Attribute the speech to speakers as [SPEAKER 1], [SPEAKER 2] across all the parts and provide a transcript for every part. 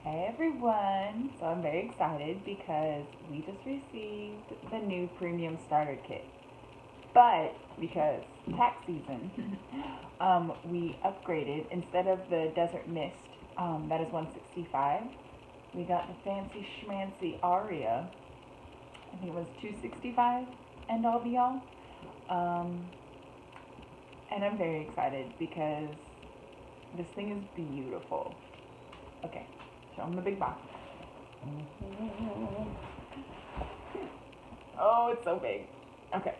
[SPEAKER 1] Hey everyone! So I'm very excited because we just received the new premium starter kit. But because tax season, we upgraded. Instead of the Desert Mist, that is 165, we got the fancy schmancy Aria. I think it was 265 end all be all. Um, and I'm very excited because this thing is beautiful. Okay, show them the big box. Oh, it's so big. Okay.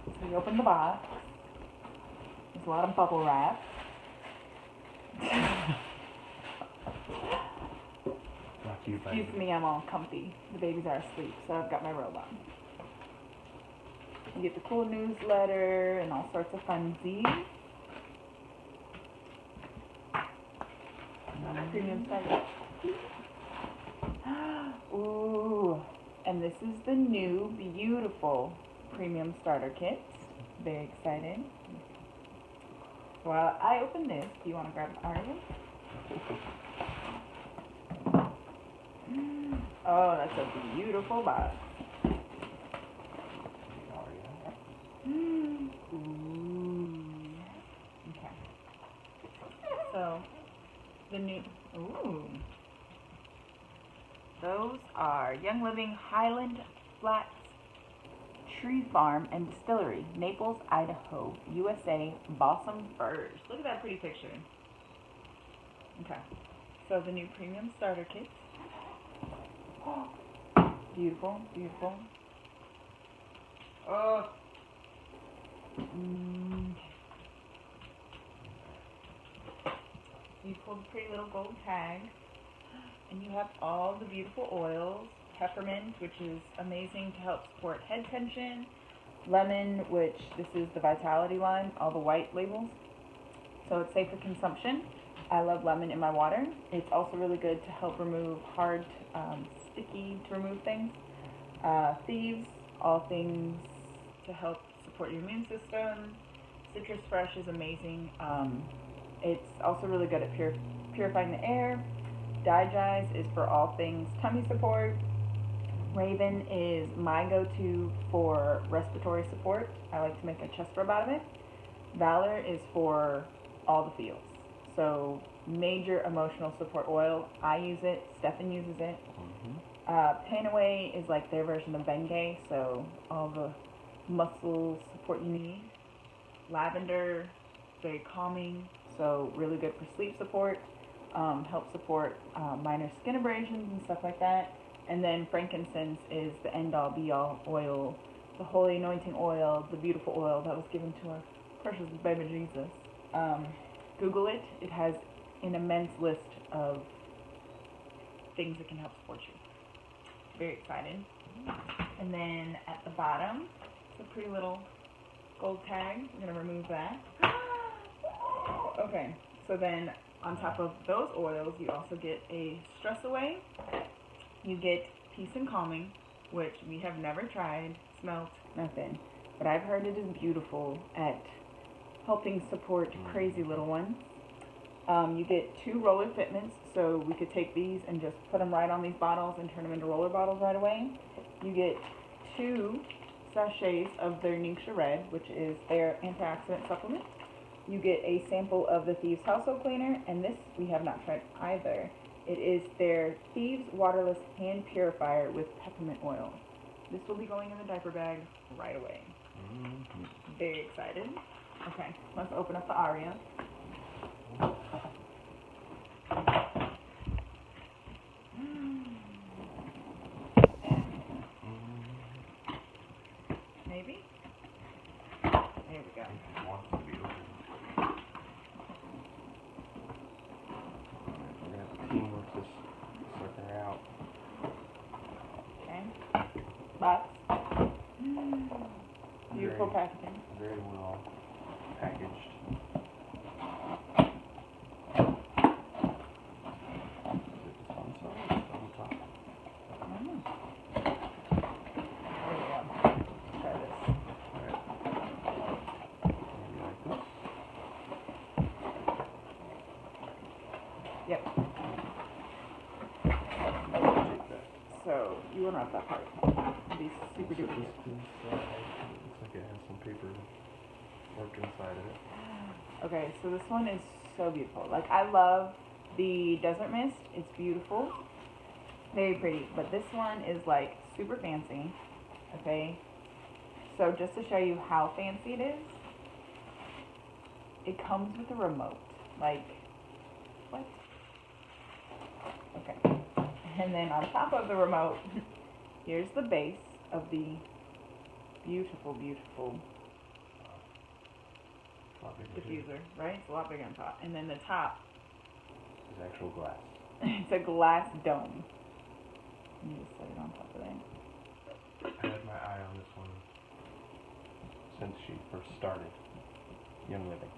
[SPEAKER 1] So we open the box. There's a lot of bubble wrap. Excuse me, I'm all comfy. The babies are asleep, so I've got my robe on. You get the cool newsletter and all sorts of funsies. Premium starter. Ooh, and this is the new beautiful premium starter kit. Very excited. While I open this, do you want to grab Aria? Oh, that's a beautiful box. Ooh. Okay. So, the new, those are Young Living Highland Flats Tree Farm and Distillery, Naples, Idaho, USA, Balsam Firs. Look at that pretty picture. Okay, so the new premium starter kit. Oh, beautiful, beautiful. Oh. You pull the pretty little gold tag, and you have all the beautiful oils. Peppermint, which is amazing to help support head tension. Lemon, which this is the Vitality line, all the white labels. So it's safe for consumption. I love lemon in my water. It's also really good to help remove hard, sticky to remove things. Thieves, all things to help support your immune system. Citrus Fresh is amazing. It's also really good at purifying the air. Digest is for all things tummy support. Raven is my go-to for respiratory support. I like to make a chest rub out of it. Valor is for all the feels. So major emotional support oil. I use it. Stefan uses it. Pain Away is like their version of Bengay. So all the muscle support you need. Lavender, very calming. So really good for sleep support. Help support minor skin abrasions and stuff like that. And then frankincense is the end-all, be-all oil, the holy anointing oil, the beautiful oil that was given to our precious baby Jesus. Google it. It has an immense list of things that can help support you. Very excited. And then at the bottom, it's a pretty little gold tag. I'm going to remove that. Okay, so then on top of those oils, you also get a stress away. You get peace and calming, which we have never tried, smelt, nothing. But I've heard it is beautiful at helping support crazy little ones. You get 2 roller fitments, so we could take these and just put them right on these bottles and turn them into roller bottles right away. You get 2 sachets of their Ningxia Red, which is their antioxidant supplement. You get a sample of the Thieves Household Cleaner, and this we have not tried either. It is their Thieves Waterless Hand Purifier with peppermint oil. This will be going in the diaper bag right away. Very excited. Okay, let's open up the Aria. Maybe? There we go. Okay. Box. Beautiful packaging.
[SPEAKER 2] Very well packaged.
[SPEAKER 1] Yep. So you unwrap that part. It'll be super
[SPEAKER 2] So
[SPEAKER 1] duper.
[SPEAKER 2] this piece, looks like it has some paper worked inside of it.
[SPEAKER 1] Okay, so this one is so beautiful. Like, I love the Desert Mist. It's beautiful. Very pretty. But this one is, like, super fancy. Okay? So just to show you how fancy it is, it comes with a remote. Like, what? Okay. And then on top of the remote, here's the base of the beautiful, beautiful diffuser, right? It's a lot bigger on top. And then the top
[SPEAKER 2] is actual glass.
[SPEAKER 1] it's a glass dome. You just set it on top of that.
[SPEAKER 2] I had my eye on this one since she first started Young Living.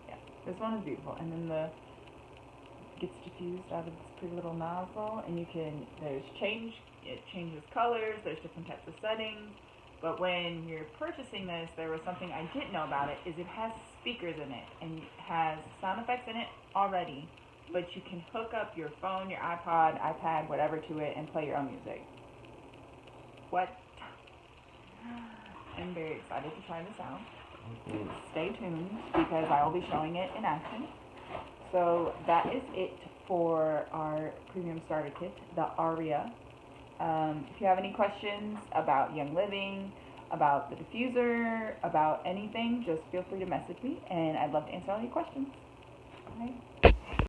[SPEAKER 1] Yeah, this one is beautiful. And then the gets diffused out of this pretty little nozzle, and it changes colors, there's different types of settings. But when you're purchasing this, there was something I didn't know about it, is it has speakers in it, and it has sound effects in it already, but you can hook up your phone, your iPod, iPad, whatever to it, and play your own music. What? I'm very excited to try this out. Stay tuned, because I will be showing it in action. So that is it for our premium starter kit, the Aria. If you have any questions about Young Living, about the diffuser, about anything, just feel free to message me, and I'd love to answer all your questions. Okay.